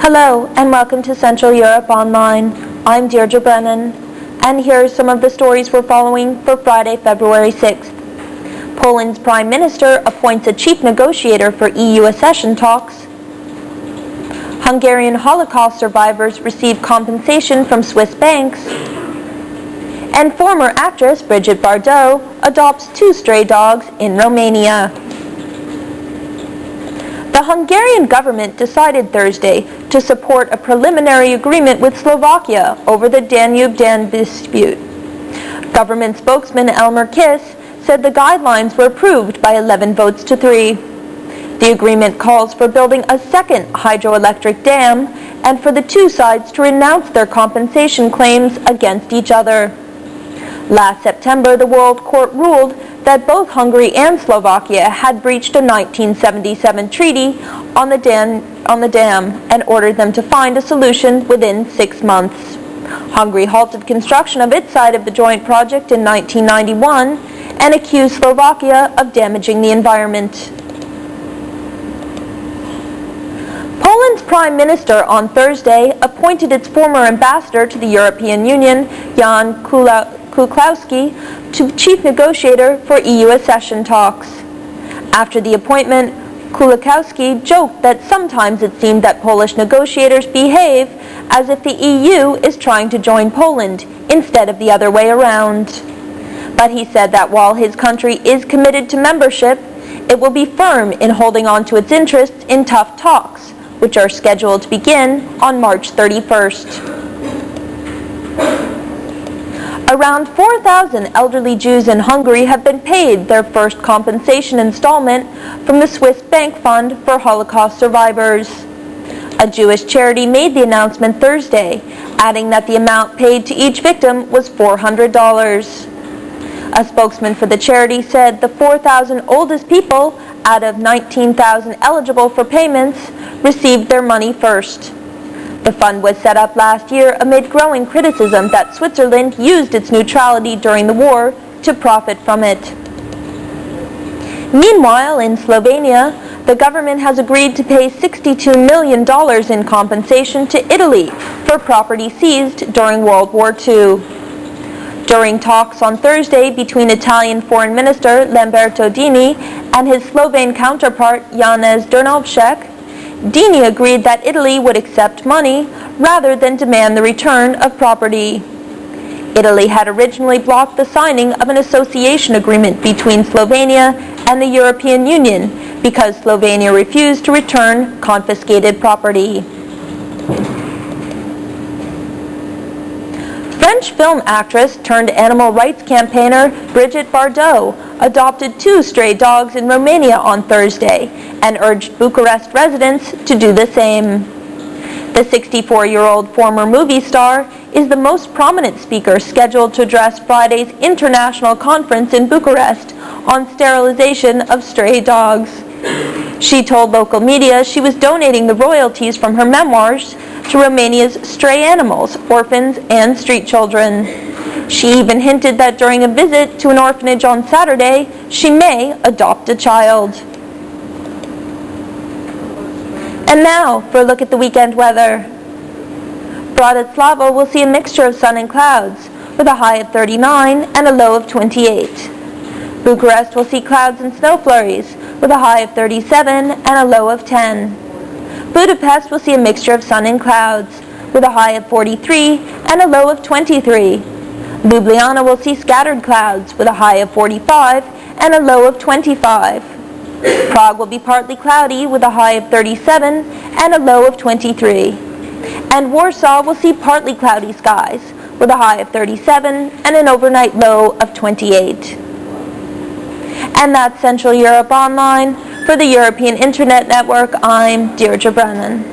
Hello, and welcome to Central Europe Online. I'm Deirdre Brennan, and here are some of the stories we're following for Friday, February 6th. Poland's Prime Minister appoints a chief negotiator for EU accession talks. Hungarian Holocaust survivors receive compensation from Swiss banks. And former actress Brigitte Bardot adopts 2 stray dogs in Romania. The Hungarian government decided Thursday to support a preliminary agreement with Slovakia over the Danube Dam dispute. Government spokesman Elmar Kiss said the guidelines were approved by 11 votes to 3. The agreement calls for building a second hydroelectric dam and for the 2 sides to renounce their compensation claims against each other. Last September, the World Court ruled that both Hungary and Slovakia had breached a 1977 treaty on the dam and ordered them to find a solution within 6 months. Hungary halted construction of its side of the joint project in 1991 and accused Slovakia of damaging the environment. Poland's Prime Minister on Thursday appointed its former ambassador to the European Union, Jan Kuklowski, to chief negotiator for EU accession talks. After the appointment, Kuklowski joked that sometimes it seemed that Polish negotiators behave as if the EU is trying to join Poland instead of the other way around. But he said that while his country is committed to membership, it will be firm in holding on to its interests in tough talks, which are scheduled to begin on March 31st. Around 4,000 elderly Jews in Hungary have been paid their first compensation installment from the Swiss Bank Fund for Holocaust survivors. A Jewish charity made the announcement Thursday, adding that the amount paid to each victim was $400. A spokesman for the charity said the 4,000 oldest people out of 19,000 eligible for payments received their money first. The fund was set up last year amid growing criticism that Switzerland used its neutrality during the war to profit from it. Meanwhile, in Slovenia, the government has agreed to pay $62 million in compensation to Italy for property seized during World War II. During talks on Thursday between Italian Foreign Minister Lamberto Dini and his Slovene counterpart Janez Drnovšek, Dini agreed that Italy would accept money rather than demand the return of property. Italy had originally blocked the signing of an association agreement between Slovenia and the European Union because Slovenia refused to return confiscated property. French film actress turned animal rights campaigner Brigitte Bardot adopted 2 stray dogs in Romania on Thursday and urged Bucharest residents to do the same. The 64-year-old former movie star is the most prominent speaker scheduled to address Friday's international conference in Bucharest on sterilization of stray dogs. She told local media she was donating the royalties from her memoirs to Romania's stray animals, orphans, and street children. She even hinted that during a visit to an orphanage on Saturday, she may adopt a child. And now for a look at the weekend weather. Bratislava will see a mixture of sun and clouds, with a high of 39 and a low of 28. Bucharest will see clouds and snow flurries, with a high of 37 and a low of 10. Budapest will see a mixture of sun and clouds, with a high of 43 and a low of 23. Ljubljana will see scattered clouds, with a high of 45 and a low of 25. Prague will be partly cloudy, with a high of 37 and a low of 23. And Warsaw will see partly cloudy skies, with a high of 37 and an overnight low of 28. And that's Central Europe Online. For the European Internet Network, I'm Deirdre Brennan.